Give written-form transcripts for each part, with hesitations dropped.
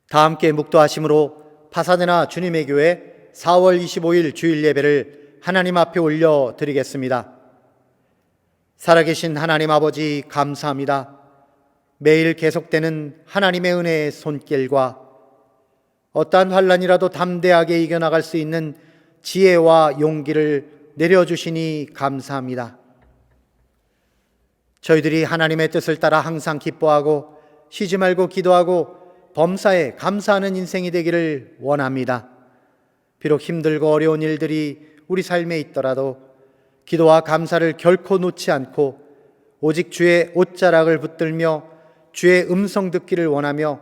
다 함께 묵도하심으로 파사데나 주님의 교회 4월 25일 주일 예배를 하나님 앞에 올려 드리겠습니다. 살아계신 하나님 아버지 감사합니다. 매일 계속되는 하나님의 은혜의 손길과 어떠한 환난이라도 담대하게 이겨나갈 수 있는 지혜와 용기를 내려주시니 감사합니다. 저희들이 하나님의 뜻을 따라 항상 기뻐하고 쉬지 말고 기도하고 범사에 감사하는 인생이 되기를 원합니다. 비록 힘들고 어려운 일들이 우리 삶에 있더라도 기도와 감사를 결코 놓지 않고 오직 주의 옷자락을 붙들며 주의 음성 듣기를 원하며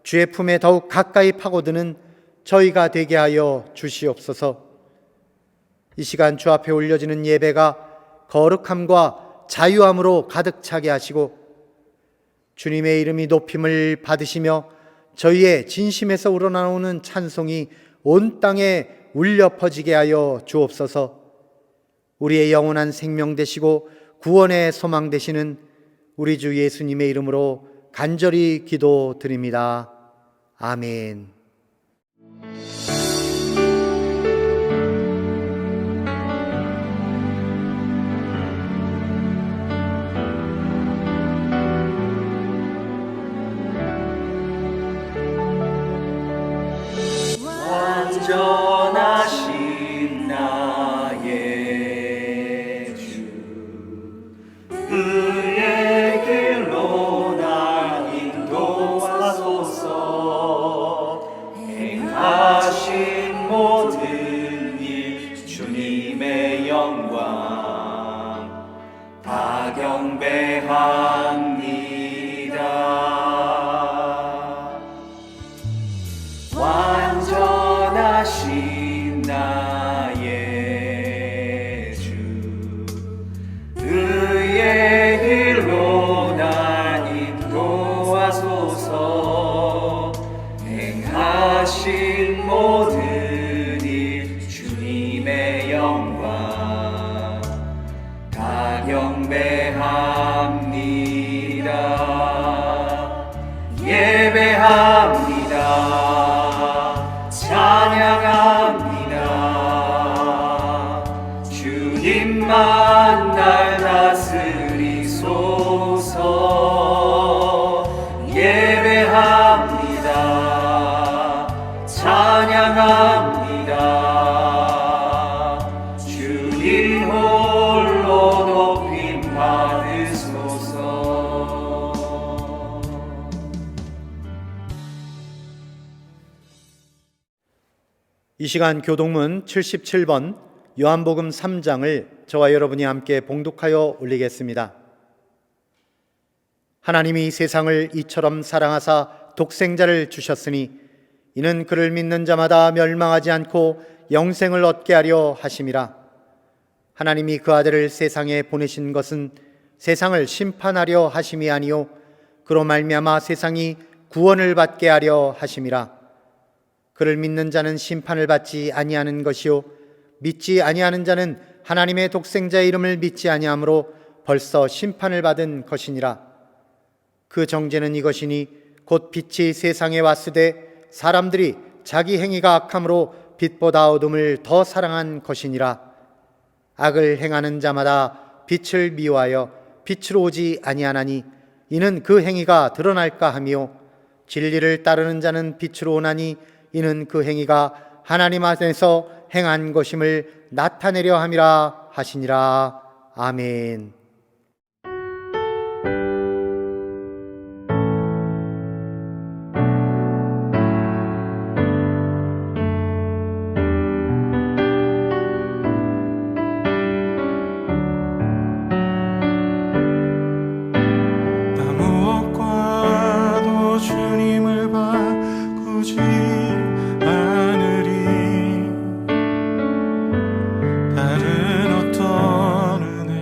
주의 품에 더욱 가까이 파고드는 저희가 되게 하여 주시옵소서. 이 시간 주 앞에 올려지는 예배가 거룩함과 자유함으로 가득 차게 하시고 주님의 이름이 높임을 받으시며 저희의 진심에서 우러나오는 찬송이 온 땅에 울려 퍼지게 하여 주옵소서. 우리의 영원한 생명 되시고 구원의 소망 되시는 우리 주 예수님의 이름으로 간절히 기도드립니다. 아멘. 완전하신 나의 주, 그의 길로 날 인도하소서. 행하신 모든 일 주님의 영광 다 경배합니다. 완전하신 나의 주, 그의 길로 날 인도하소서. 행하신 모든 일 주님의 영광 다 경배합니다. 예배합니다. 찬양합니다. 주님만 날 다스리소서. 예배합니다. 찬양합니다. 주님 홀로 높임 받으소서. 이 시간 교동문 77번 요한복음 3장을 저와 여러분이 함께 봉독하여 올리겠습니다. 하나님이 세상을 이처럼 사랑하사 독생자를 주셨으니 이는 그를 믿는 자마다 멸망하지 않고 영생을 얻게 하려 하심이라. 하나님이 그 아들을 세상에 보내신 것은 세상을 심판하려 하심이 아니요 그로 말미암아 세상이 구원을 받게 하려 하심이라. 그를 믿는 자는 심판을 받지 아니하는 것이요 믿지 아니하는 자는 하나님의 독생자의 이름을 믿지 아니하므로 벌써 심판을 받은 것이니라. 그 정죄는 이것이니 곧 빛이 세상에 왔으되 사람들이 자기 행위가 악함으로 빛보다 어둠을 더 사랑한 것이니라. 악을 행하는 자마다 빛을 미워하여 빛으로 오지 아니하나니 이는 그 행위가 드러날까 하며 진리를 따르는 자는 빛으로 오나니 이는 그 행위가 하나님 안에서 행한 것임을 나타내려 함이라 하시니라. 아멘. 다른 어떤 은혜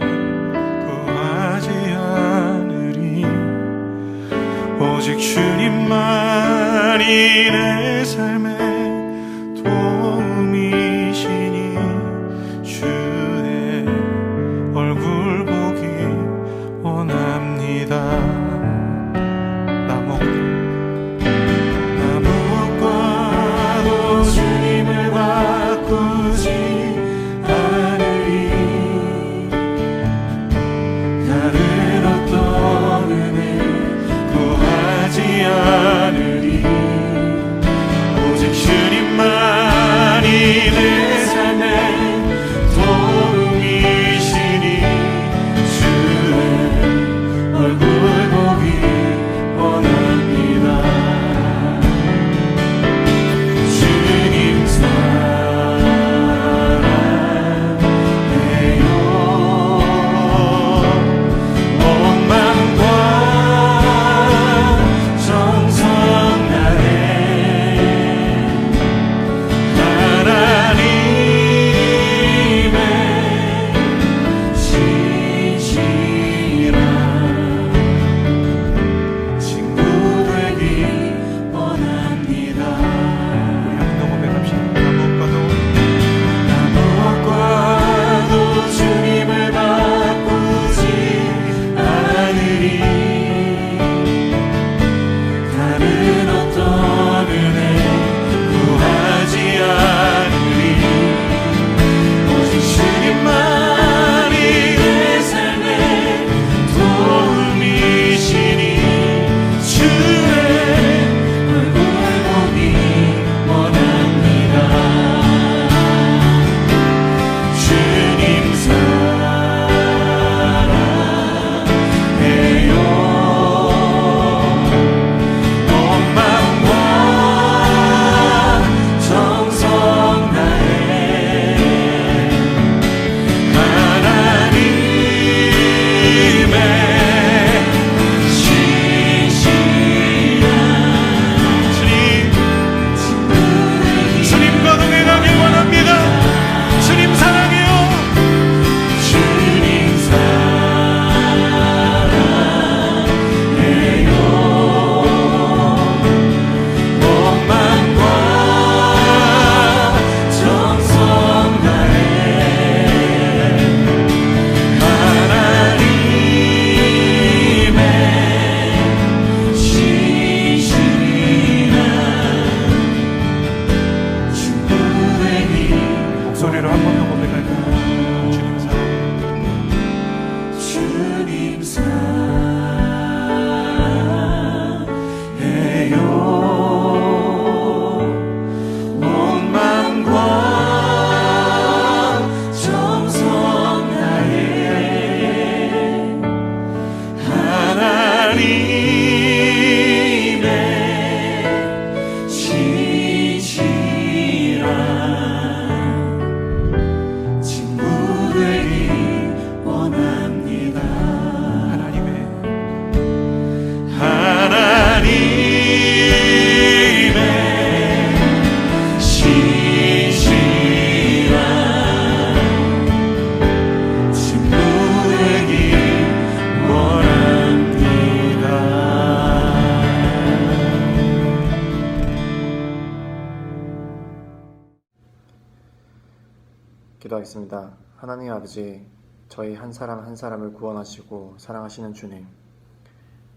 기도하겠습니다. 하나님 아버지, 저희 한 사람 한 사람을 구원하시고 사랑하시는 주님,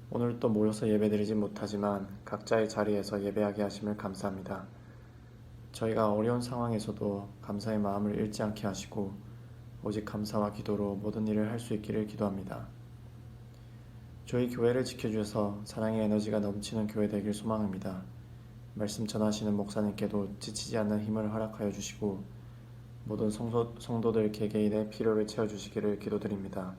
오늘 또 모여서 예배드리지 못하지만 각자의 자리에서 예배하게 하심을 감사합니다. 저희가 어려운 상황에서도 감사의 마음을 잃지 않게 하시고 오직 감사와 기도로 모든 일을 할 수 있기를 기도합니다. 저희 교회를 지켜주셔서 사랑의 에너지가 넘치는 교회 되길 소망합니다. 말씀 전하시는 목사님께도 지치지 않는 힘을 허락하여 주시고 모든 성도들 개개인의 필요를 채워주시기를 기도드립니다.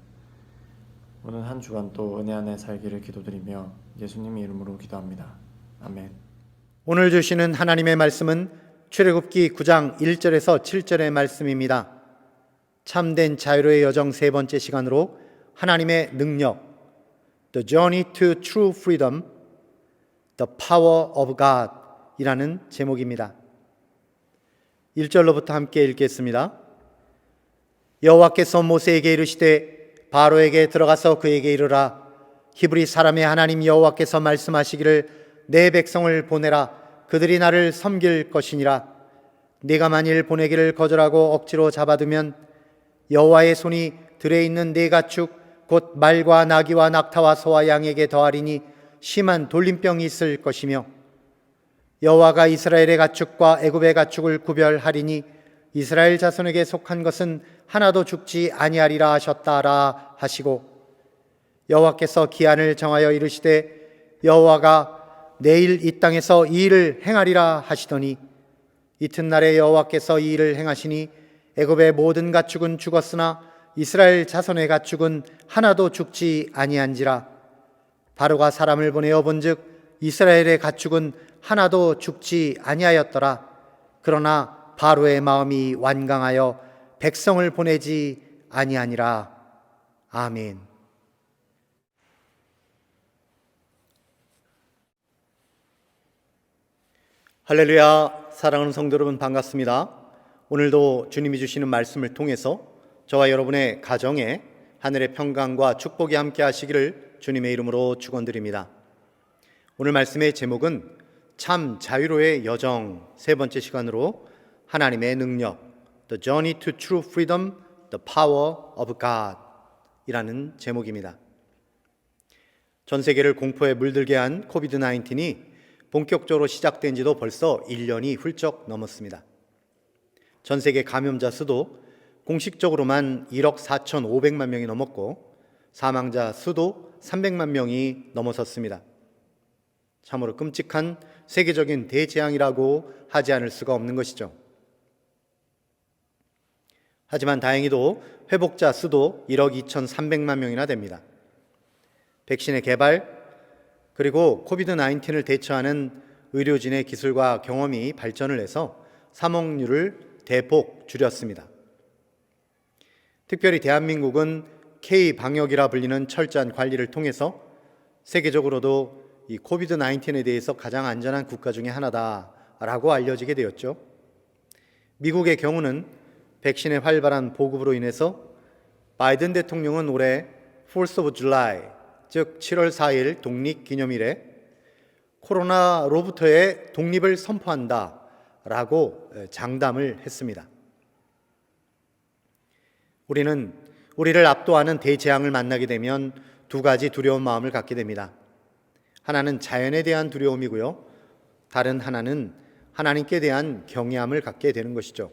오늘 한 주간도 은혜 안에 살기를 기도드리며 예수님의 이름으로 기도합니다. 아멘. 오늘 주시는 하나님의 말씀은 출애굽기 9장 1절에서 7절의 말씀입니다. 참된 자유로의 여정 세 번째 시간으로 하나님의 능력, The Journey to True Freedom, The Power of God 이라는 제목입니다. 1절로부터 함께 읽겠습니다. 여호와께서 모세에게 이르시되 바로에게 들어가서 그에게 이르라. 히브리 사람의 하나님 여호와께서 말씀하시기를 내 백성을 보내라. 그들이 나를 섬길 것이니라. 네가 만일 보내기를 거절하고 억지로 잡아두면 여호와의 손이 들에 있는 네 가축 곧 말과 나귀와 낙타와 소와 양에게 더하리니 심한 돌림병이 있을 것이며 여호와가 이스라엘의 가축과 애굽의 가축을 구별하리니 이스라엘 자손에게 속한 것은 하나도 죽지 아니하리라 하셨다라 하시고 여호와께서 기한을 정하여 이르시되 여호와가 내일 이 땅에서 이 일을 행하리라 하시더니 이튿날에 여호와께서 이 일을 행하시니 애굽의 모든 가축은 죽었으나 이스라엘 자손의 가축은 하나도 죽지 아니한지라. 바로가 사람을 보내어 본즉 이스라엘의 가축은 하나도 죽지 아니하였더라. 그러나 바로의 마음이 완강하여 백성을 보내지 아니하니라. 아멘. 할렐루야. 사랑하는 성도 여러분, 반갑습니다. 오늘도 주님이 주시는 말씀을 통해서 저와 여러분의 가정에 하늘의 평강과 축복이 함께 하시기를 주님의 이름으로 축원드립니다. 오늘 말씀의 제목은 참 자유로의 여정 세 번째 시간으로 하나님의 능력, The Journey to True Freedom, The Power of God 이라는 제목입니다. 전 세계를 공포에 물들게 한 코비드-19이 본격적으로 시작된 지도 벌써 1년이 훌쩍 넘었습니다. 전 세계 감염자 수도 공식적으로만 1억 4,500만 명이 넘었고 사망자 수도 300만 명이 넘어섰습니다. 참으로 끔찍한 세계적인 대재앙이라고 하지 않을 수가 없는 것이죠. 하지만 다행히도 회복자 수도 1억 2,300만 명이나 됩니다. 백신의 개발 그리고 코비드-19을 대처하는 의료진의 기술과 경험이 발전을 해서 사망률을 대폭 줄였습니다. 특별히 대한민국은 K-방역이라 불리는 철저한 관리를 통해서 세계적으로도 이 코비드-19에 대해서 가장 안전한 국가 중에 하나다라고 알려지게 되었죠. 미국의 경우는 백신의 활발한 보급으로 인해서 바이든 대통령은 올해 4th of July, 즉 7월 4일 독립기념일에 코로나로부터의 독립을 선포한다라고 장담을 했습니다. 우리는 우리를 압도하는 대재앙을 만나게 되면 두 가지 두려운 마음을 갖게 됩니다. 하나는 자연에 대한 두려움이고요. 다른 하나는 하나님께 대한 경외함을 갖게 되는 것이죠.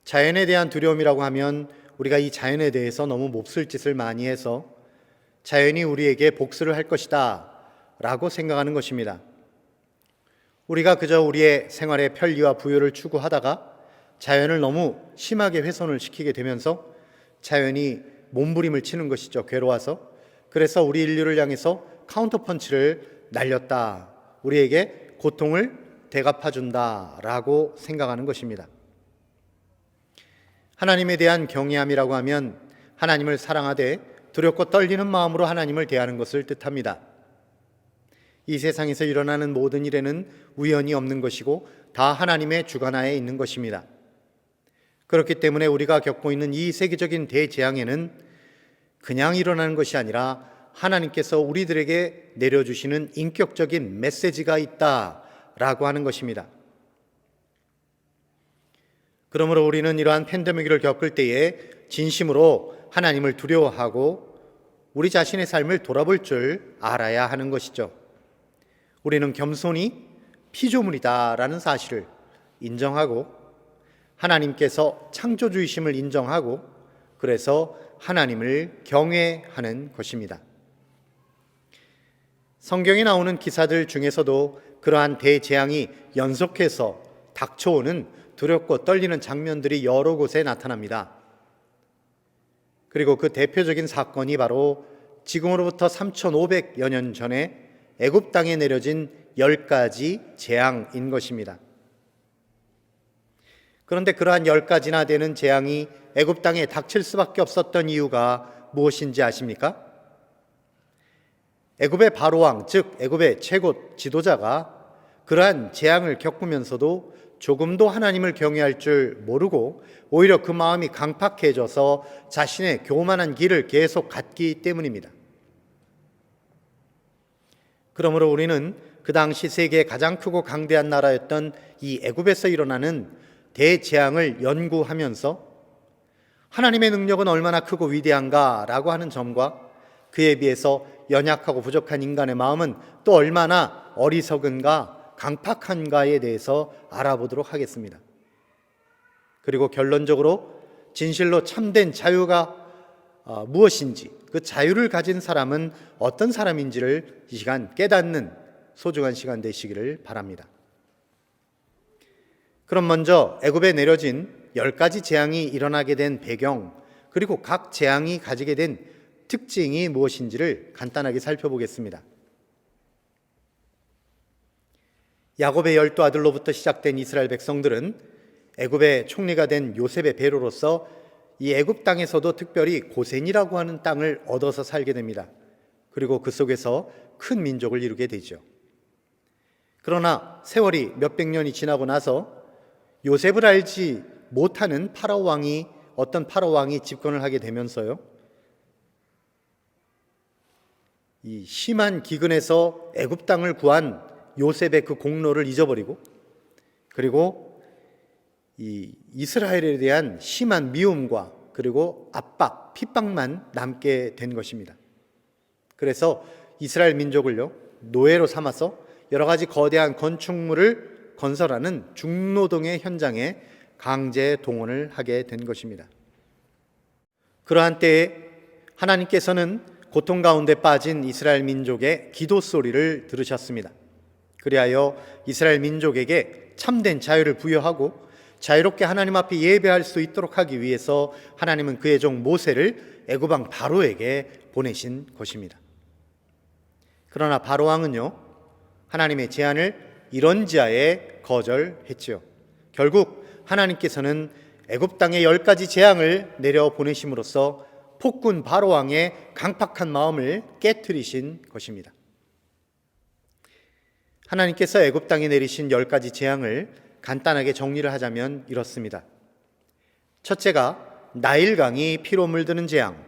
자연에 대한 두려움이라고 하면 우리가 이 자연에 대해서 너무 몹쓸 짓을 많이 해서 자연이 우리에게 복수를 할 것이다 라고 생각하는 것입니다. 우리가 그저 우리의 생활의 편리와 부요를 추구하다가 자연을 너무 심하게 훼손을 시키게 되면서 자연이 몸부림을 치는 것이죠. 괴로워서. 그래서 우리 인류를 향해서 카운터펀치를 날렸다. 우리에게 고통을 대갚아준다라고 생각하는 것입니다. 하나님에 대한 경외함이라고 하면 하나님을 사랑하되 두렵고 떨리는 마음으로 하나님을 대하는 것을 뜻합니다. 이 세상에서 일어나는 모든 일에는 우연이 없는 것이고 다 하나님의 주관하에 있는 것입니다. 그렇기 때문에 우리가 겪고 있는 이 세계적인 대재앙에는 그냥 일어나는 것이 아니라 하나님께서 우리들에게 내려주시는 인격적인 메시지가 있다라고 하는 것입니다. 그러므로 우리는 이러한 팬데믹을 겪을 때에 진심으로 하나님을 두려워하고 우리 자신의 삶을 돌아볼 줄 알아야 하는 것이죠. 우리는 겸손히 피조물이다라는 사실을 인정하고 하나님께서 창조주이심을 인정하고 그래서 하나님을 경외하는 것입니다. 성경에 나오는 기사들 중에서도 그러한 대재앙이 연속해서 닥쳐오는 두렵고 떨리는 장면들이 여러 곳에 나타납니다. 그리고 그 대표적인 사건이 바로 지금으로부터 3,500여 년 전에 애굽 땅에 내려진 10가지 재앙인 것입니다. 그런데 그러한 10가지나 되는 재앙이 애굽 땅에 닥칠 수밖에 없었던 이유가 무엇인지 아십니까? 애굽의 바로왕, 즉 애굽의 최고 지도자가 그러한 재앙을 겪으면서도 조금도 하나님을 경외할 줄 모르고 오히려 그 마음이 강팍해져서 자신의 교만한 길을 계속 갔기 때문입니다. 그러므로 우리는 그 당시 세계의 가장 크고 강대한 나라였던 이 애굽에서 일어나는 대재앙을 연구하면서 하나님의 능력은 얼마나 크고 위대한가라고 하는 점과 그에 비해서 연약하고 부족한 인간의 마음은 또 얼마나 어리석은가 강팍한가에 대해서 알아보도록 하겠습니다. 그리고 결론적으로 진실로 참된 자유가 무엇인지, 그 자유를 가진 사람은 어떤 사람인지를 이 시간 깨닫는 소중한 시간 되시기를 바랍니다. 그럼 먼저 애굽에 내려진 10가지 재앙이 일어나게 된 배경, 그리고 각 재앙이 가지게 된 특징이 무엇인지를 간단하게 살펴보겠습니다. 야곱의 12아들로부터 시작된 이스라엘 백성들은 애굽의 총리가 된 요셉의 배로로서 이 애굽 땅에서도 특별히 고센이라고 하는 땅을 얻어서 살게 됩니다. 그리고 그 속에서 큰 민족을 이루게 되죠. 그러나 세월이 몇백 년이 지나고 나서 요셉을 알지 못하는 어떤 파라오 왕이 집권을 하게 되면서요, 이 심한 기근에서 애굽 땅을 구한 요셉의 그 공로를 잊어버리고, 그리고 이 이스라엘에 대한 심한 미움과 그리고 압박, 핍박만 남게 된 것입니다. 그래서 이스라엘 민족을요, 노예로 삼아서 여러 가지 거대한 건축물을 건설하는 중노동의 현장에 강제 동원을 하게 된 것입니다. 그러한 때에 하나님께서는 고통 가운데 빠진 이스라엘 민족의 기도 소리를 들으셨습니다. 그리하여 이스라엘 민족에게 참된 자유를 부여하고 자유롭게 하나님 앞에 예배할 수 있도록 하기 위해서 하나님은 그의 종 모세를 애굽 왕 바로에게 보내신 것입니다. 그러나 바로 왕은요, 하나님의 제안을 이런지하에 거절했지요. 결국 하나님께서는 애굽 땅에 10가지 재앙을 내려 보내심으로써 폭군 바로 왕의 강팍한 마음을 깨트리신 것입니다. 하나님께서 애굽 땅에 내리신 10가지 재앙을 간단하게 정리를 하자면 이렇습니다. 첫째가 나일강이 피로 물드는 재앙,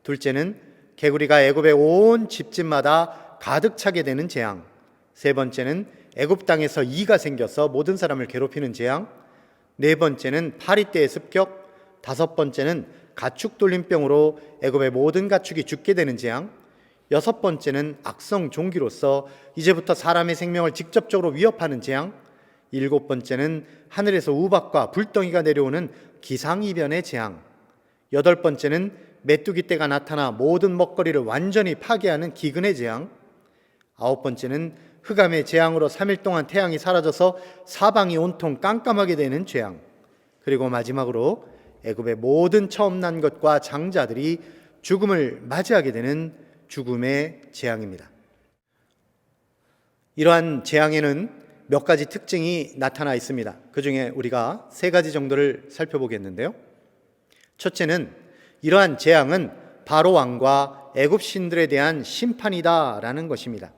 둘째는 개구리가 애굽의 온 집집마다 가득 차게 되는 재앙, 세 번째는 애굽 땅에서 이가 생겨서 모든 사람을 괴롭히는 재앙, 네 번째는 파리떼의 습격, 다섯 번째는 가축 돌림병으로 애굽의 모든 가축이 죽게 되는 재앙, 여섯 번째는 악성 종기로서 이제부터 사람의 생명을 직접적으로 위협하는 재앙, 일곱 번째는 하늘에서 우박과 불덩이가 내려오는 기상이변의 재앙, 여덟 번째는 메뚜기 떼가 나타나 모든 먹거리를 완전히 파괴하는 기근의 재앙, 아홉 번째는 흑암의 재앙으로 3일 동안 태양이 사라져서 사방이 온통 깜깜하게 되는 재앙, 그리고 마지막으로 애굽의 모든 처음 난 것과 장자들이 죽음을 맞이하게 되는 죽음의 재앙입니다. 이러한 재앙에는 몇 가지 특징이 나타나 있습니다. 그 중에 우리가 세 가지 정도를 살펴보겠는데요. 첫째는 이러한 재앙은 바로 왕과 애굽 신들에 대한 심판이다라는 것입니다.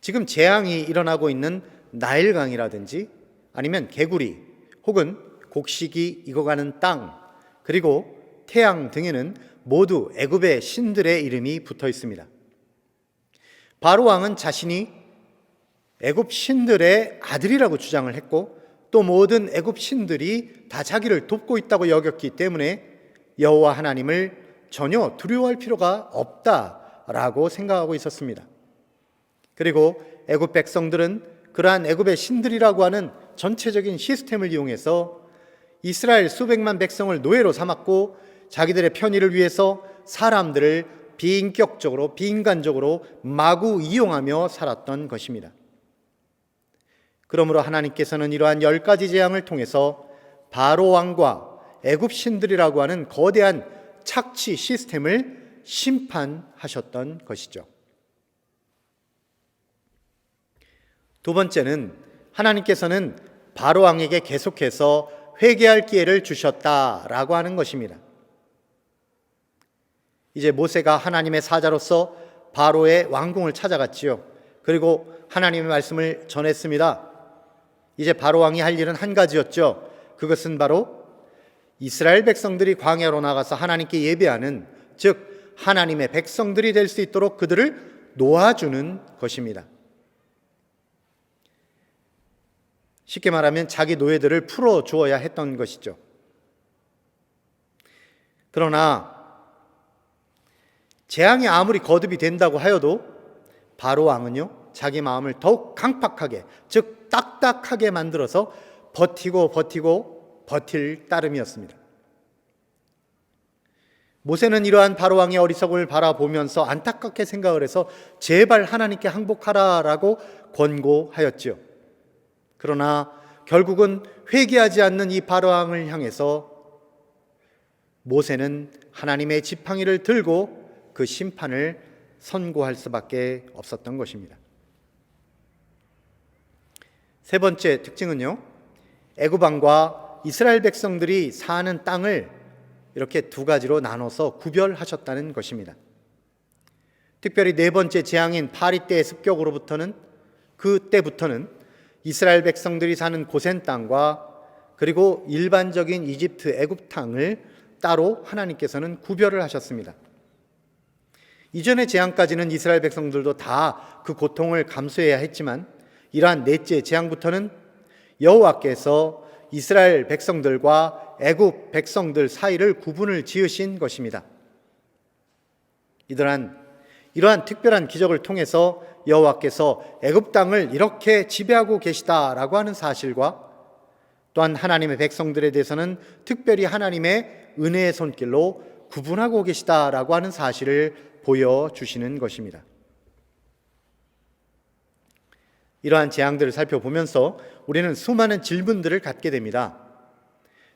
지금 재앙이 일어나고 있는 나일강이라든지 아니면 개구리 혹은 곡식이 익어가는 땅, 그리고 태양 등에는 모두 애굽의 신들의 이름이 붙어 있습니다. 바로 왕은 자신이 애굽 신들의 아들이라고 주장을 했고, 또 모든 애굽 신들이 다 자기를 돕고 있다고 여겼기 때문에 여호와 하나님을 전혀 두려워할 필요가 없다라고 생각하고 있었습니다. 그리고 애굽 백성들은 그러한 애굽의 신들이라고 하는 전체적인 시스템을 이용해서 이스라엘 수백만 백성을 노예로 삼았고 자기들의 편의를 위해서 사람들을 비인격적으로 비인간적으로 마구 이용하며 살았던 것입니다. 그러므로 하나님께서는 이러한 10가지 재앙을 통해서 바로 왕과 애굽 신들이라고 하는 거대한 착취 시스템을 심판하셨던 것이죠. 두 번째는 하나님께서는 바로 왕에게 계속해서 회개할 기회를 주셨다라고 하는 것입니다. 이제 모세가 하나님의 사자로서 바로의 왕궁을 찾아갔지요. 그리고 하나님의 말씀을 전했습니다. 이제 바로 왕이 할 일은 한 가지였죠. 그것은 바로 이스라엘 백성들이 광야로 나가서 하나님께 예배하는, 즉 하나님의 백성들이 될 수 있도록 그들을 놓아주는 것입니다. 쉽게 말하면 자기 노예들을 풀어주어야 했던 것이죠. 그러나 재앙이 아무리 거듭이 된다고 하여도 바로 왕은요, 자기 마음을 더욱 강팍하게, 즉 딱딱하게 만들어서 버티고 버틸 따름이었습니다. 모세는 이러한 바로 왕의 어리석음을 바라보면서 안타깝게 생각을 해서 제발 하나님께 항복하라라고 권고하였지요. 그러나 결국은 회개하지 않는 이 바로 왕을 향해서 모세는 하나님의 지팡이를 들고 그 심판을 선고할 수밖에 없었던 것입니다. 세 번째 특징은요, 애굽 왕과 이스라엘 백성들이 사는 땅을 이렇게 두 가지로 나눠서 구별하셨다는 것입니다. 특별히 네 번째 재앙인 파리 때의 습격으로부터는, 그때부터는 이스라엘 백성들이 사는 고센 땅과 그리고 일반적인 이집트 애굽 땅을 따로 하나님께서는 구별을 하셨습니다. 이전의 재앙까지는 이스라엘 백성들도 다 그 고통을 감수해야 했지만 이러한 넷째 재앙부터는 여호와께서 이스라엘 백성들과 애굽 백성들 사이를 구분을 지으신 것입니다. 이러한 특별한 기적을 통해서 여호와께서 애굽 땅을 이렇게 지배하고 계시다라고 하는 사실과 또한 하나님의 백성들에 대해서는 특별히 하나님의 은혜의 손길로 구분하고 계시다라고 하는 사실을 보여주시는 것입니다. 이러한 재앙들을 살펴보면서 우리는 수많은 질문들을 갖게 됩니다.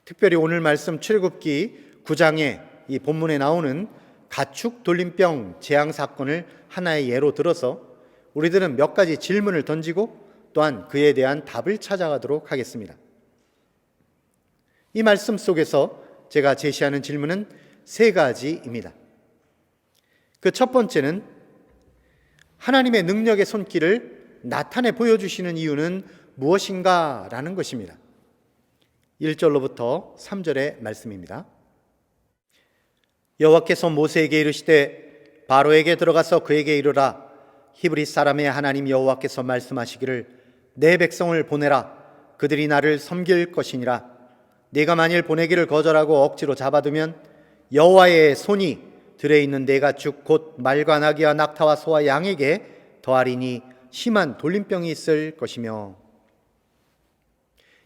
특별히 오늘 말씀 출애굽기 9장에 이 본문에 나오는 가축 돌림병 재앙 사건을 하나의 예로 들어서 우리들은 몇 가지 질문을 던지고 또한 그에 대한 답을 찾아가도록 하겠습니다. 이 말씀 속에서 제가 제시하는 질문은 세 가지입니다. 그 첫 번째는 하나님의 능력의 손길을 나타내 보여주시는 이유는 무엇인가? 라는 것입니다. 1절로부터 3절의 말씀입니다. 여호와께서 모세에게 이르시되 바로에게 들어가서 그에게 이르라. 히브리 사람의 하나님 여호와께서 말씀하시기를 내 백성을 보내라. 그들이 나를 섬길 것이니라. 네가 만일 보내기를 거절하고 억지로 잡아두면 여호와의 손이 들에 있는 네 가축 곧 말과 나귀와 낙타와 소와 양에게 더하리니 심한 돌림병이 있을 것이며.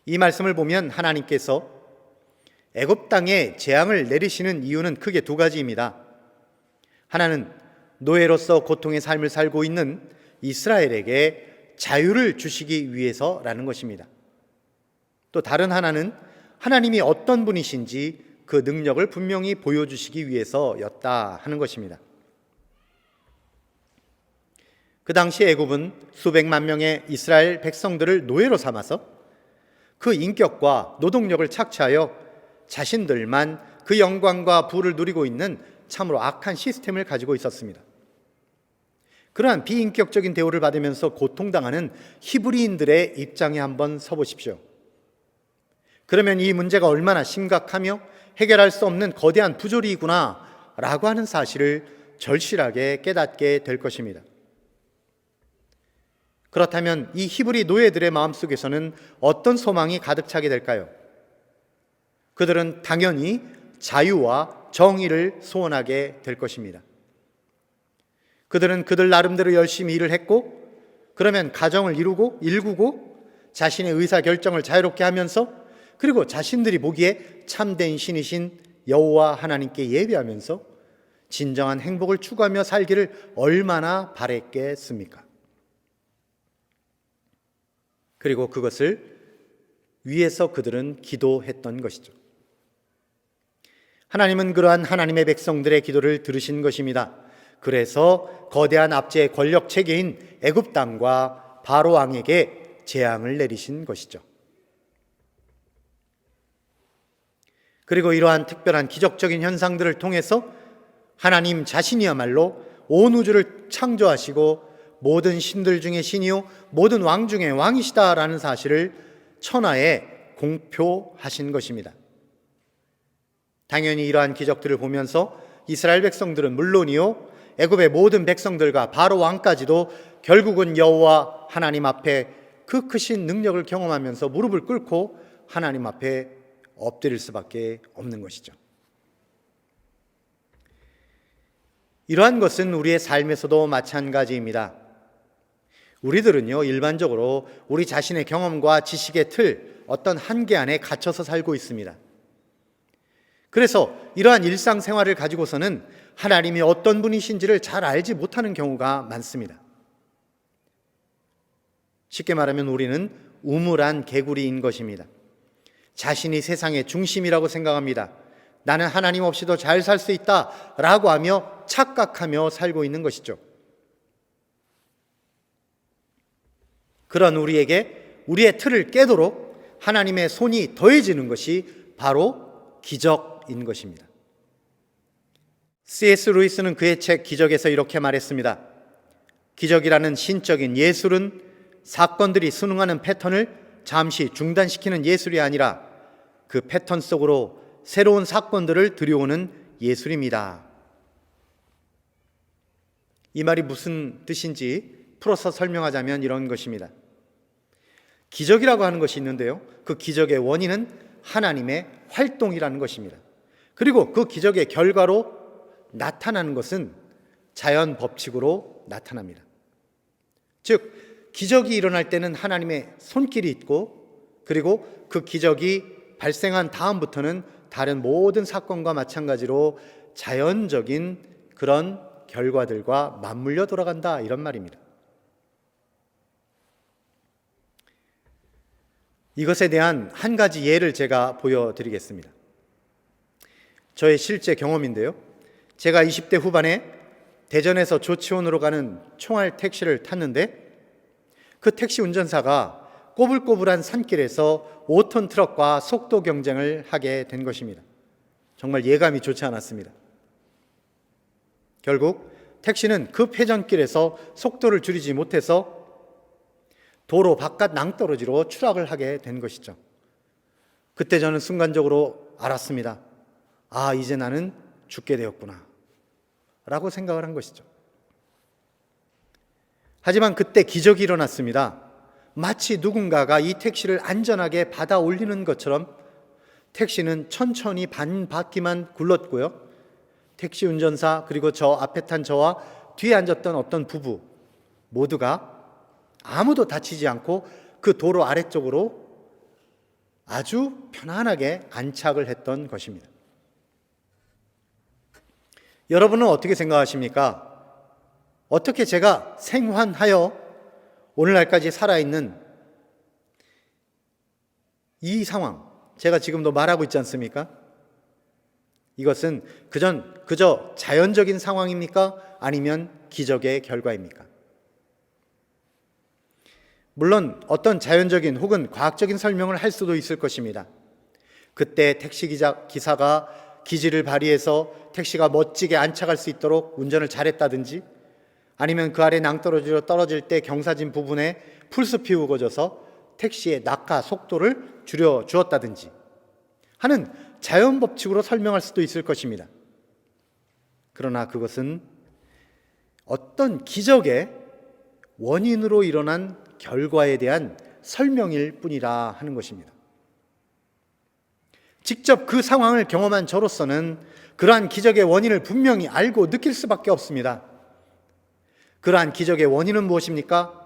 이 말씀을 보면 하나님께서 애굽 땅에 재앙을 내리시는 이유는 크게 두 가지입니다. 하나는 노예로서 고통의 삶을 살고 있는 이스라엘에게 자유를 주시기 위해서라는 것입니다. 또 다른 하나는 하나님이 어떤 분이신지 그 능력을 분명히 보여주시기 위해서였다 하는 것입니다. 그 당시 애굽은 수백만 명의 이스라엘 백성들을 노예로 삼아서 그 인격과 노동력을 착취하여 자신들만 그 영광과 부를 누리고 있는 참으로 악한 시스템을 가지고 있었습니다. 그러한 비인격적인 대우를 받으면서 고통당하는 히브리인들의 입장에 한번 서보십시오. 그러면 이 문제가 얼마나 심각하며 해결할 수 없는 거대한 부조리이구나 라고 하는 사실을 절실하게 깨닫게 될 것입니다. 그렇다면 이 히브리 노예들의 마음속에서는 어떤 소망이 가득 차게 될까요? 그들은 당연히 자유와 정의를 소원하게 될 것입니다. 그들은 그들 나름대로 열심히 일을 했고, 그러면 가정을 일구고 자신의 의사결정을 자유롭게 하면서, 그리고 자신들이 보기에 참된 신이신 여호와 하나님께 예배하면서 진정한 행복을 추구하며 살기를 얼마나 바랬겠습니까? 그리고 그것을 위해서 그들은 기도했던 것이죠. 하나님은 그러한 하나님의 백성들의 기도를 들으신 것입니다. 그래서 거대한 압제의 권력 체계인 애굽 땅과 바로 왕에게 재앙을 내리신 것이죠. 그리고 이러한 특별한 기적적인 현상들을 통해서 하나님 자신이야말로 온 우주를 창조하시고 모든 신들 중에 신이요 모든 왕 중에 왕이시다라는 사실을 천하에 공표하신 것입니다. 당연히 이러한 기적들을 보면서 이스라엘 백성들은 물론이요 애굽의 모든 백성들과 바로 왕까지도 결국은 여호와 하나님 앞에 그 크신 능력을 경험하면서 무릎을 꿇고 하나님 앞에 엎드릴 수밖에 없는 것이죠. 이러한 것은 우리의 삶에서도 마찬가지입니다. 우리들은요 일반적으로 우리 자신의 경험과 지식의 틀, 어떤 한계 안에 갇혀서 살고 있습니다. 그래서 이러한 일상생활을 가지고서는 하나님이 어떤 분이신지를 잘 알지 못하는 경우가 많습니다. 쉽게 말하면 우리는 우물안 개구리인 것입니다. 자신이 세상의 중심이라고 생각합니다. 나는 하나님 없이도 잘 살 수 있다라고 하며 착각하며 살고 있는 것이죠. 그런 우리에게 우리의 틀을 깨도록 하나님의 손이 더해지는 것이 바로 기적인 것입니다. C.S. 루이스는 그의 책 기적에서 이렇게 말했습니다. 기적이라는 신적인 예술은 사건들이 순응하는 패턴을 잠시 중단시키는 예술이 아니라 그 패턴 속으로 새로운 사건들을 들여오는 예술입니다. 이 말이 무슨 뜻인지 풀어서 설명하자면 이런 것입니다. 기적이라고 하는 것이 있는데요, 그 기적의 원인은 하나님의 활동이라는 것입니다. 그리고 그 기적의 결과로 나타나는 것은 자연 법칙으로 나타납니다. 즉 기적이 일어날 때는 하나님의 손길이 있고, 그리고 그 기적이 발생한 다음부터는 다른 모든 사건과 마찬가지로 자연적인 그런 결과들과 맞물려 돌아간다, 이런 말입니다. 이것에 대한 한 가지 예를 제가 보여드리겠습니다. 저의 실제 경험인데요, 제가 20대 후반에 대전에서 조치원으로 가는 총알 택시를 탔는데 그 택시 운전사가 꼬불꼬불한 산길에서 5톤 트럭과 속도 경쟁을 하게 된 것입니다. 정말 예감이 좋지 않았습니다. 결국 택시는 급 회전길에서 속도를 줄이지 못해서 도로 바깥 낭떠러지로 추락을 하게 된 것이죠. 그때 저는 순간적으로 알았습니다. 아, 이제 나는 죽게 되었구나 라고 생각을 한 것이죠. 하지만 그때 기적이 일어났습니다. 마치 누군가가 이 택시를 안전하게 받아 올리는 것처럼 택시는 천천히 반 바퀴만 굴렀고요, 택시 운전사 그리고 저 앞에 탄 저와 뒤에 앉았던 어떤 부부 모두가 아무도 다치지 않고 그 도로 아래쪽으로 아주 편안하게 안착을 했던 것입니다. 여러분은 어떻게 생각하십니까? 어떻게 제가 생환하여 오늘날까지 살아있는 이 상황, 제가 지금도 말하고 있지 않습니까? 이것은 그저 자연적인 상황입니까? 아니면 기적의 결과입니까? 물론 어떤 자연적인 혹은 과학적인 설명을 할 수도 있을 것입니다. 그때 택시 기사가 기지를 발휘해서 택시가 멋지게 안착할 수 있도록 운전을 잘했다든지, 아니면 그 아래 낭떠러지로 떨어질 때 경사진 부분에 풀숲이 우거져서 택시의 낙하 속도를 줄여주었다든지 하는 자연 법칙으로 설명할 수도 있을 것입니다. 그러나 그것은 어떤 기적의 원인으로 일어난 결과에 대한 설명일 뿐이라 하는 것입니다. 직접 그 상황을 경험한 저로서는 그러한 기적의 원인을 분명히 알고 느낄 수밖에 없습니다. 그러한 기적의 원인은 무엇입니까?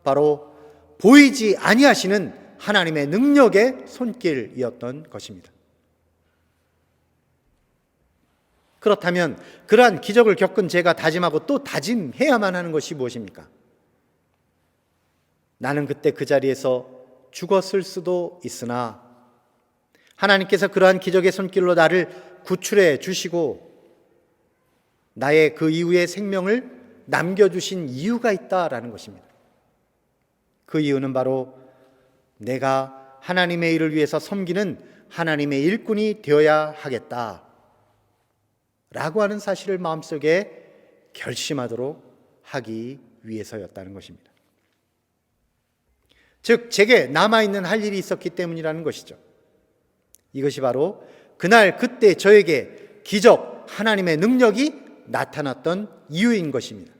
바로 보이지 아니하시는 하나님의 능력의 손길이었던 것입니다. 그렇다면 그러한 기적을 겪은 제가 다짐하고 또 다짐해야만 하는 것이 무엇입니까? 나는 그때 그 자리에서 죽었을 수도 있으나 하나님께서 그러한 기적의 손길로 나를 구출해 주시고 나의 그 이후의 생명을 남겨주신 이유가 있다라는 것입니다. 그 이유는 바로 내가 하나님의 일을 위해서 섬기는 하나님의 일꾼이 되어야 하겠다 라고 하는 사실을 마음속에 결심하도록 하기 위해서였다는 것입니다. 즉 제게 남아있는 할 일이 있었기 때문이라는 것이죠. 이것이 바로 그날 그때 저에게 기적 하나님의 능력이 나타났던 이유인 것입니다.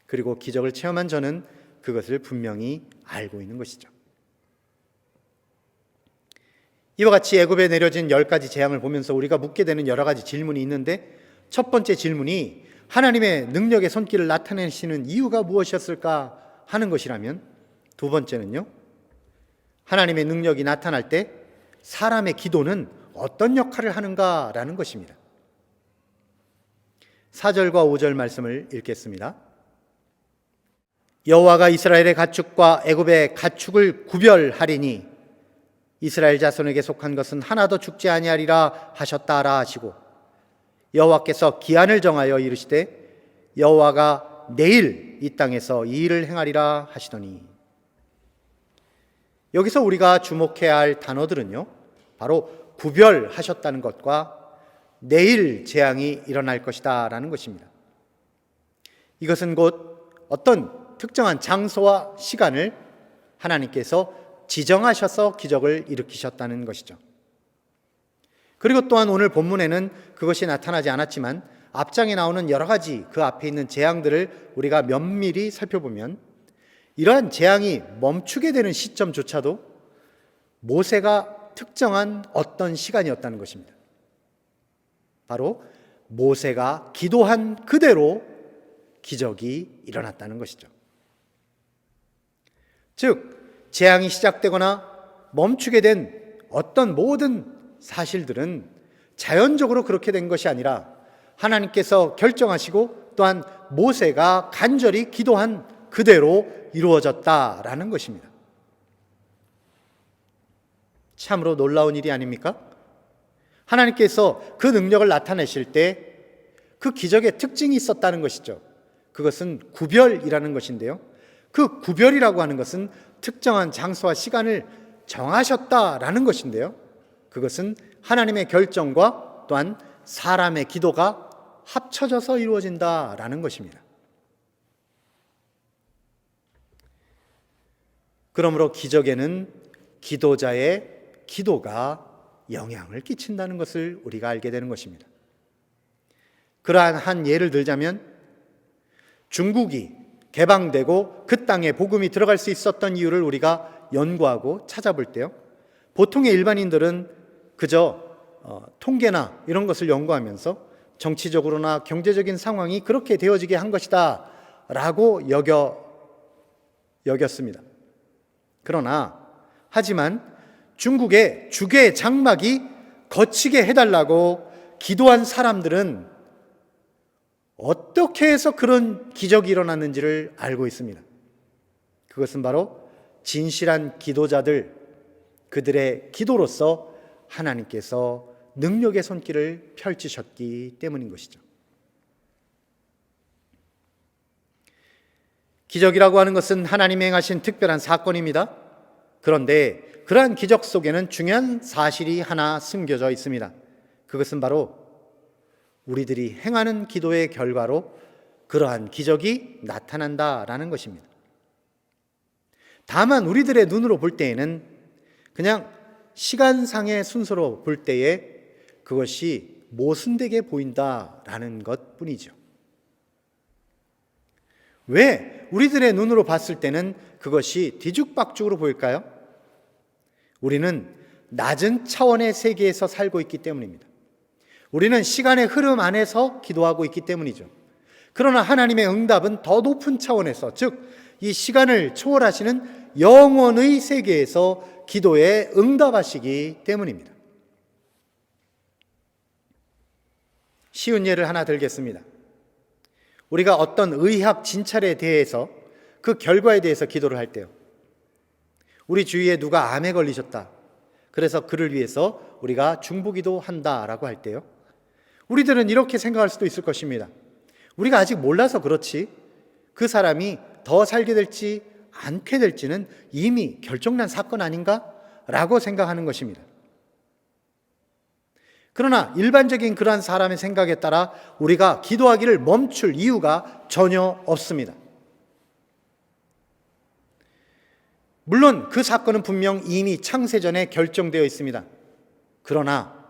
그리고 기적을 체험한 저는 그것을 분명히 알고 있는 것이죠. 이와 같이 애굽에 내려진 10가지 재앙을 보면서 우리가 묻게 되는 여러 가지 질문이 있는데, 첫 번째 질문이 하나님의 능력의 손길을 나타내시는 이유가 무엇이었을까 하는 것이라면, 두 번째는요, 하나님의 능력이 나타날 때 사람의 기도는 어떤 역할을 하는가라는 것입니다. 4절과 5절 말씀을 읽겠습니다. 여호와가 이스라엘의 가축과 애굽의 가축을 구별하리니 이스라엘 자손에게 속한 것은 하나도 죽지 아니하리라 하셨다라 하시고, 여호와께서 기한을 정하여 이르시되 여호와가 내일 이 땅에서 이 일을 행하리라 하시더니, 여기서 우리가 주목해야 할 단어들은요, 바로 구별하셨다는 것과 내일 재앙이 일어날 것이다 라는 것입니다. 이것은 곧 어떤 특정한 장소와 시간을 하나님께서 지정하셔서 기적을 일으키셨다는 것이죠. 그리고 또한 오늘 본문에는 그것이 나타나지 않았지만 앞장에 나오는 여러 가지 그 앞에 있는 재앙들을 우리가 면밀히 살펴보면 이러한 재앙이 멈추게 되는 시점조차도 모세가 특정한 어떤 시간이었다는 것입니다. 바로 모세가 기도한 그대로 기적이 일어났다는 것이죠. 즉 재앙이 시작되거나 멈추게 된 어떤 모든 사실들은 자연적으로 그렇게 된 것이 아니라 하나님께서 결정하시고 또한 모세가 간절히 기도한 그대로 이루어졌다라는 것입니다. 참으로 놀라운 일이 아닙니까? 하나님께서 그 능력을 나타내실 때 그 기적의 특징이 있었다는 것이죠. 그것은 구별이라는 것인데요, 그 구별이라고 하는 것은 특정한 장소와 시간을 정하셨다라는 것인데요, 그것은 하나님의 결정과 또한 사람의 기도가 합쳐져서 이루어진다라는 것입니다. 그러므로 기적에는 기도자의 기도가 영향을 끼친다는 것을 우리가 알게 되는 것입니다. 그러한 한 예를 들자면, 중국이 개방되고 그 땅에 복음이 들어갈 수 있었던 이유를 우리가 연구하고 찾아볼 때요, 보통의 일반인들은 그저 통계나 이런 것을 연구하면서 정치적으로나 경제적인 상황이 그렇게 되어지게 한 것이다 라고 여겼습니다. 하지만 중국의 주계 장막이 거치게 해달라고 기도한 사람들은 어떻게 해서 그런 기적이 일어났는지를 알고 있습니다. 그것은 바로 진실한 기도자들, 그들의 기도로서 하나님께서 능력의 손길을 펼치셨기 때문인 것이죠. 기적이라고 하는 것은 하나님이 행하신 특별한 사건입니다. 그런데 그러한 기적 속에는 중요한 사실이 하나 숨겨져 있습니다. 그것은 바로 우리들이 행하는 기도의 결과로 그러한 기적이 나타난다라는 것입니다. 다만 우리들의 눈으로 볼 때에는 그냥 시간상의 순서로 볼 때에 그것이 모순되게 보인다라는 것뿐이죠. 왜 우리들의 눈으로 봤을 때는 그것이 뒤죽박죽으로 보일까요? 우리는 낮은 차원의 세계에서 살고 있기 때문입니다. 우리는 시간의 흐름 안에서 기도하고 있기 때문이죠. 그러나 하나님의 응답은 더 높은 차원에서, 즉 이 시간을 초월하시는 영원의 세계에서 기도에 응답하시기 때문입니다. 쉬운 예를 하나 들겠습니다. 우리가 어떤 의학 진찰에 대해서 그 결과에 대해서 기도를 할 때요, 우리 주위에 누가 암에 걸리셨다, 그래서 그를 위해서 우리가 중보기도 한다라고 할 때요, 우리들은 이렇게 생각할 수도 있을 것입니다. 우리가 아직 몰라서 그렇지 그 사람이 더 살게 될지 않게 될지는 이미 결정난 사건 아닌가? 라고 생각하는 것입니다. 그러나 일반적인 그러한 사람의 생각에 따라 우리가 기도하기를 멈출 이유가 전혀 없습니다. 물론 그 사건은 분명 이미 창세전에 결정되어 있습니다. 그러나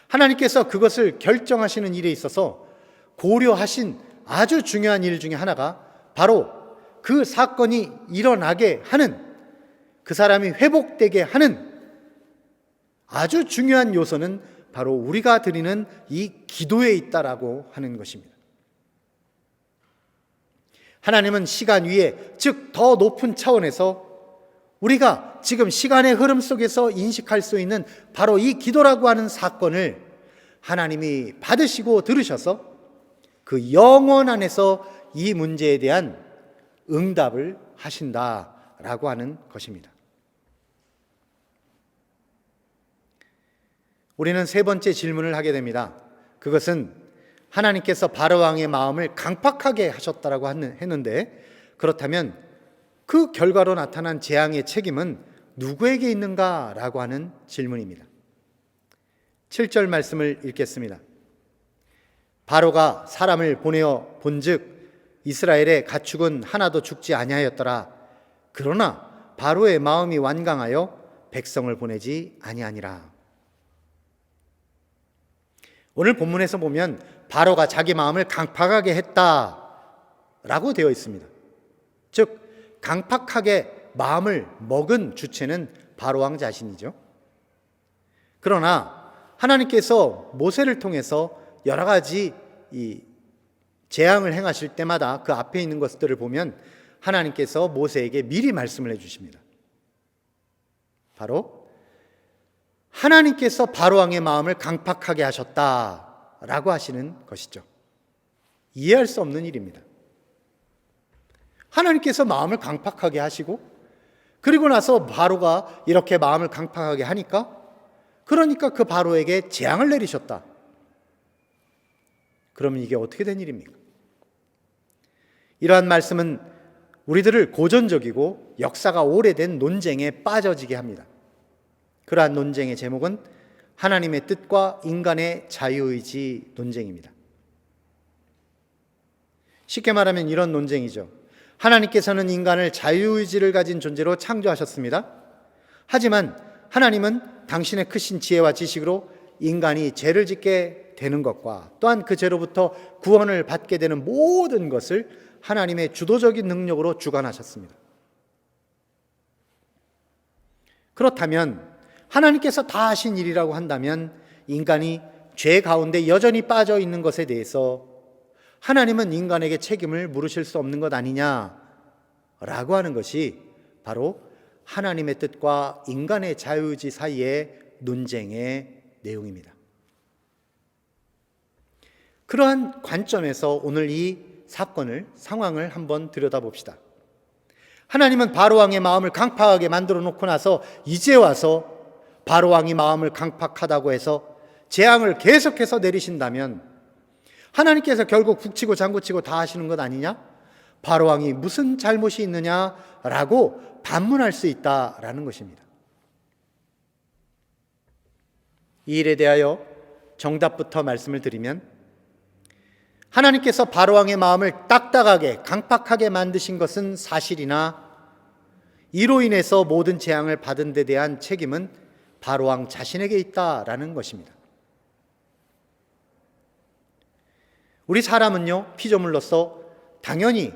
하나님께서 그것을 결정하시는 일에 있어서 고려하신 아주 중요한 일 중에 하나가 바로 그 사건이 일어나게 하는, 그 사람이 회복되게 하는 아주 중요한 요소는 바로 우리가 드리는 이 기도에 있다라고 하는 것입니다. 하나님은 시간 위에, 즉 더 높은 차원에서 우리가 지금 시간의 흐름 속에서 인식할 수 있는 바로 이 기도라고 하는 사건을 하나님이 받으시고 들으셔서 그 영원 안에서 이 문제에 대한 응답을 하신다라고 하는 것입니다. 우리는 세 번째 질문을 하게 됩니다. 그것은 하나님께서 바로왕의 마음을 강팍하게 하셨다라고 했는데, 그렇다면 그 결과로 나타난 재앙의 책임은 누구에게 있는가라고 하는 질문입니다. 7절 말씀을 읽겠습니다. 바로가 사람을 보내어 본즉 이스라엘의 가축은 하나도 죽지 아니하였더라. 그러나 바로의 마음이 완강하여 백성을 보내지 아니하니라. 오늘 본문에서 보면 바로가 자기 마음을 강팍하게 했다라고 되어 있습니다. 즉 강팍하게 마음을 먹은 주체는 바로왕 자신이죠. 그러나 하나님께서 모세를 통해서 여러 가지 이 재앙을 행하실 때마다 그 앞에 있는 것들을 보면 하나님께서 모세에게 미리 말씀을 해주십니다. 바로 하나님께서 바로왕의 마음을 강팍하게 하셨다라고 하시는 것이죠. 이해할 수 없는 일입니다. 하나님께서 마음을 강팍하게 하시고, 그리고 나서 바로가 이렇게 마음을 강팍하게 하니까, 그러니까 그 바로에게 재앙을 내리셨다. 그러면 이게 어떻게 된 일입니까? 이러한 말씀은 우리들을 고전적이고 역사가 오래된 논쟁에 빠져지게 합니다. 그러한 논쟁의 제목은 하나님의 뜻과 인간의 자유의지 논쟁입니다. 쉽게 말하면 이런 논쟁이죠. 하나님께서는 인간을 자유의지를 가진 존재로 창조하셨습니다. 하지만 하나님은 당신의 크신 지혜와 지식으로 인간이 죄를 짓게 되는 것과 또한 그 죄로부터 구원을 받게 되는 모든 것을 하나님의 주도적인 능력으로 주관하셨습니다. 그렇다면 하나님께서 다 하신 일이라고 한다면 인간이 죄 가운데 여전히 빠져 있는 것에 대해서 하나님은 인간에게 책임을 물으실 수 없는 것 아니냐라고 하는 것이 바로 하나님의 뜻과 인간의 자유의지 사이의 논쟁의 내용입니다. 그러한 관점에서 오늘 이 상황을 한번 들여다봅시다. 하나님은 바로왕의 마음을 강팍하게 만들어 놓고 나서 이제 와서 바로왕이 마음을 강팍하다고 해서 재앙을 계속해서 내리신다면 하나님께서 결국 북치고 장구치고 다 하시는 것 아니냐? 바로왕이 무슨 잘못이 있느냐라고 반문할 수 있다라는 것입니다. 이 일에 대하여 정답부터 말씀을 드리면, 하나님께서 바로왕의 마음을 딱딱하게 강팍하게 만드신 것은 사실이나 이로 인해서 모든 재앙을 받은 데 대한 책임은 바로왕 자신에게 있다라는 것입니다. 우리 사람은요, 피조물로서 당연히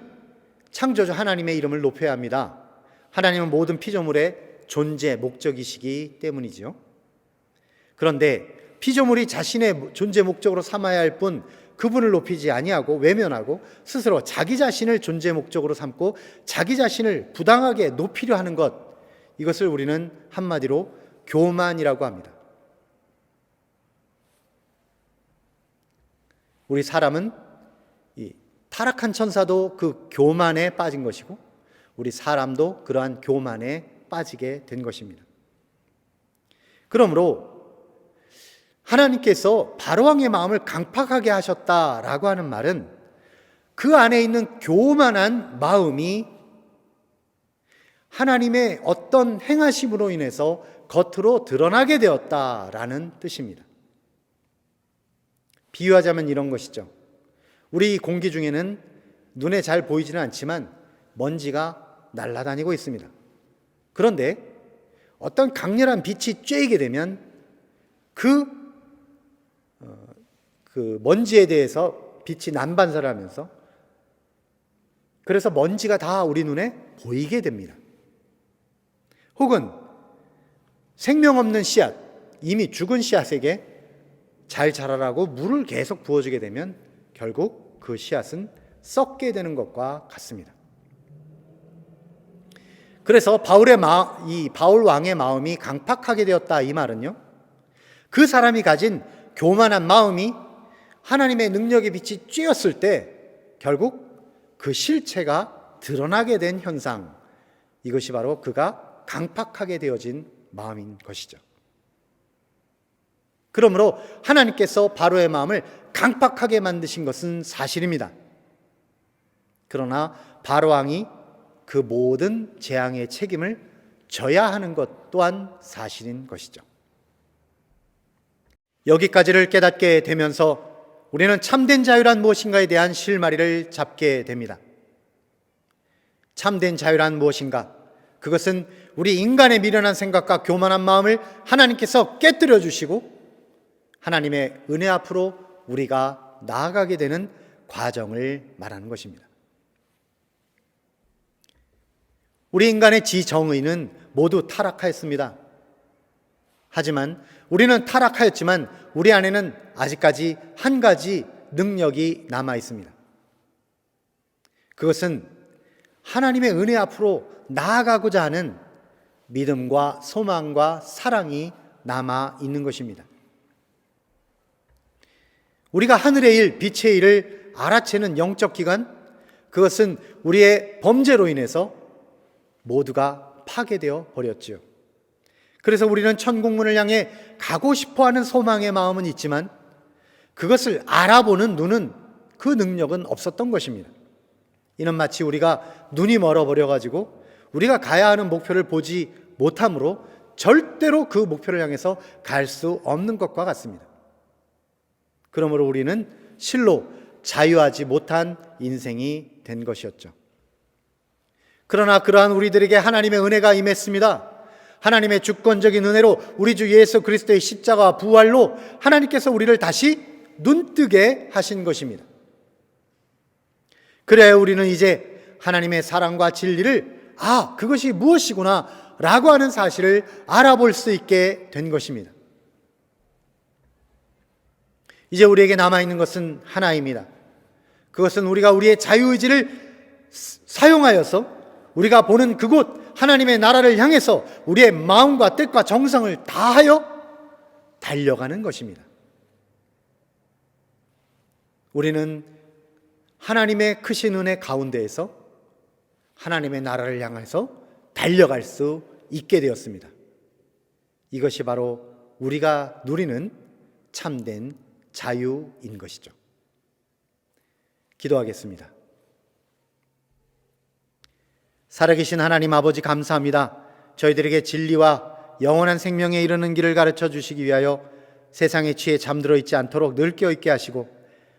창조주 하나님의 이름을 높여야 합니다. 하나님은 모든 피조물의 존재 목적이시기 때문이지요. 그런데 피조물이 자신의 존재 목적으로 삼아야 할 뿐 그분을 높이지 아니하고 외면하고 스스로 자기 자신을 존재 목적으로 삼고 자기 자신을 부당하게 높이려 하는 것, 이것을 우리는 한마디로 교만이라고 합니다. 우리 사람은 이 타락한 천사도 그 교만에 빠진 것이고 우리 사람도 그러한 교만에 빠지게 된 것입니다. 그러므로 하나님께서 바로왕의 마음을 강팍하게 하셨다라고 하는 말은 그 안에 있는 교만한 마음이 하나님의 어떤 행하심으로 인해서 겉으로 드러나게 되었다라는 뜻입니다. 비유하자면 이런 것이죠. 우리 공기 중에는 눈에 잘 보이지는 않지만 먼지가 날아다니고 있습니다. 그런데 어떤 강렬한 빛이 쬐게 되면 그 먼지에 대해서 빛이 난반사를 하면서 그래서 먼지가 다 우리 눈에 보이게 됩니다. 혹은 생명 없는 씨앗, 이미 죽은 씨앗에게 잘 자라라고 물을 계속 부어주게 되면 결국 그 씨앗은 썩게 되는 것과 같습니다. 그래서 바울 왕의 마음이 강팍하게 되었다, 이 말은요, 그 사람이 가진 교만한 마음이 하나님의 능력의 빛이 쬐었을 때 결국 그 실체가 드러나게 된 현상, 이것이 바로 그가 강팍하게 되어진 마음인 것이죠. 그러므로 하나님께서 바로의 마음을 강팍하게 만드신 것은 사실입니다. 그러나 바로 왕이 그 모든 재앙의 책임을 져야 하는 것 또한 사실인 것이죠. 여기까지를 깨닫게 되면서 우리는 참된 자유란 무엇인가에 대한 실마리를 잡게 됩니다. 참된 자유란 무엇인가? 그것은 우리 인간의 미련한 생각과 교만한 마음을 하나님께서 깨뜨려 주시고 하나님의 은혜 앞으로 우리가 나아가게 되는 과정을 말하는 것입니다. 우리 인간의 지정의는 모두 타락하였습니다. 하지만 우리는 타락하였지만 우리 안에는 아직까지 한 가지 능력이 남아 있습니다. 그것은 하나님의 은혜 앞으로 나아가고자 하는 믿음과 소망과 사랑이 남아 있는 것입니다. 우리가 하늘의 일, 빛의 일을 알아채는 영적 기관, 그것은 우리의 범죄로 인해서 모두가 파괴되어 버렸지요. 그래서 우리는 천국문을 향해 가고 싶어하는 소망의 마음은 있지만 그것을 알아보는 눈은, 그 능력은 없었던 것입니다. 이는 마치 우리가 눈이 멀어버려가지고 우리가 가야 하는 목표를 보지 못함으로 절대로 그 목표를 향해서 갈 수 없는 것과 같습니다. 그러므로 우리는 실로 자유하지 못한 인생이 된 것이었죠. 그러나 그러한 우리들에게 하나님의 은혜가 임했습니다. 하나님의 주권적인 은혜로 우리 주 예수 그리스도의 십자가와 부활로 하나님께서 우리를 다시 눈뜨게 하신 것입니다. 그래야 우리는 이제 하나님의 사랑과 진리를 그것이 무엇이구나 라고 하는 사실을 알아볼 수 있게 된 것입니다. 이제 우리에게 남아있는 것은 하나입니다. 그것은 우리가 우리의 자유의지를 사용하여서 우리가 보는 그곳 하나님의 나라를 향해서 우리의 마음과 뜻과 정성을 다하여 달려가는 것입니다. 우리는 하나님의 크신 은혜 가운데에서 하나님의 나라를 향해서 달려갈 수 있게 되었습니다. 이것이 바로 우리가 누리는 참된 자유인 것이죠. 기도하겠습니다. 살아계신 하나님 아버지, 감사합니다. 저희들에게 진리와 영원한 생명에 이르는 길을 가르쳐 주시기 위하여 세상의 취에 잠들어 있지 않도록 늘 깨어있게 하시고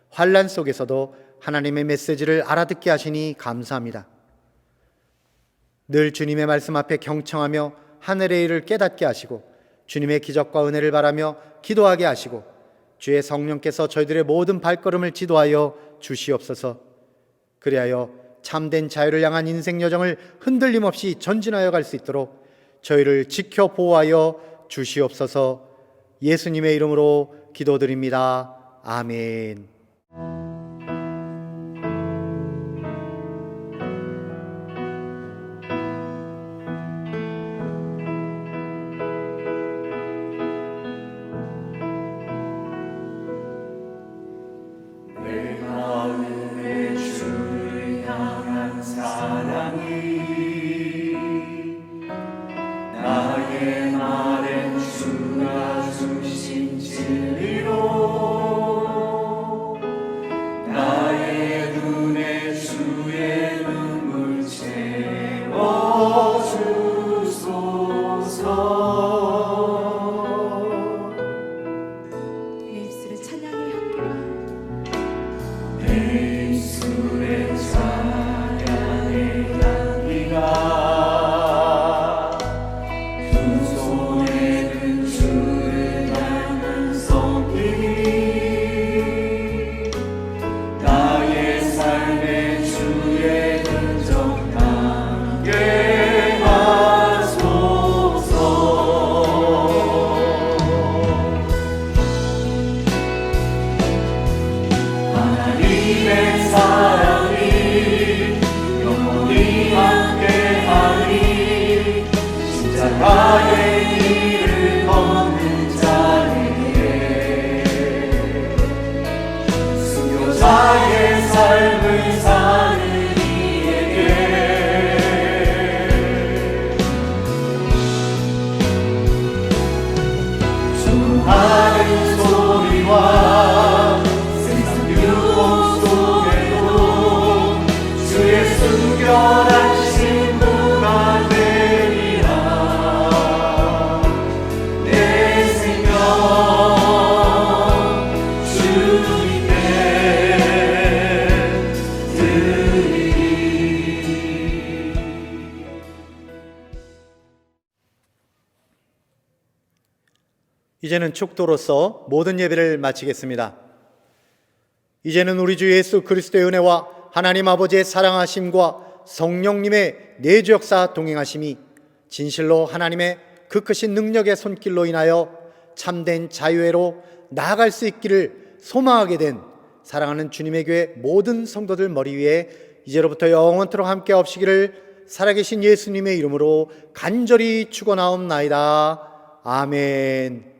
환난 속에서도 하나님의 메시지를 알아듣게 하시니 감사합니다. 늘 주님의 말씀 앞에 경청하며 하늘의 일을 깨닫게 하시고 주님의 기적과 은혜를 바라며 기도하게 하시고 주의 성령께서 저희들의 모든 발걸음을 지도하여 주시옵소서. 그리하여 참된 자유를 향한 인생 여정을 흔들림 없이 전진하여 갈 수 있도록 저희를 지켜 보호하여 주시옵소서. 예수님의 이름으로 기도드립니다. 아멘. 내 마음에 주를 향한 사랑이 나의 말엔 주가 주신 진리로 나의 눈에 주의 눈물 채워주소서. 내 입술에 찬양의 향기가 내 입술에 찬양의 향기가 두 손에 든 주를 닮은 손길이 나의 삶의 주의 흔적 남게 하소서. 하나님의 사랑이 영원히 함께하리. 십자가의 길을 걷는 자에게 순교자의 삶을 사는 이에게 주하는 소리와 세상 유혹 속에도 주의 순결한 신부가 되리라. 내 생명 주님께 드리리. 이제는 축도로서 모든 예배를 마치겠습니다. 이제는 우리 주 예수 그리스도의 은혜와 하나님 아버지의 사랑하심과 성령님의 내주 역사 동행하심이 진실로 하나님의 그 크신 능력의 손길로 인하여 참된 자유회로 나아갈 수 있기를 소망하게 된 사랑하는 주님의 교회 모든 성도들 머리 위에 이제로부터 영원토록 함께 없시기를 살아계신 예수님의 이름으로 간절히 축원하옵나이다. 아멘.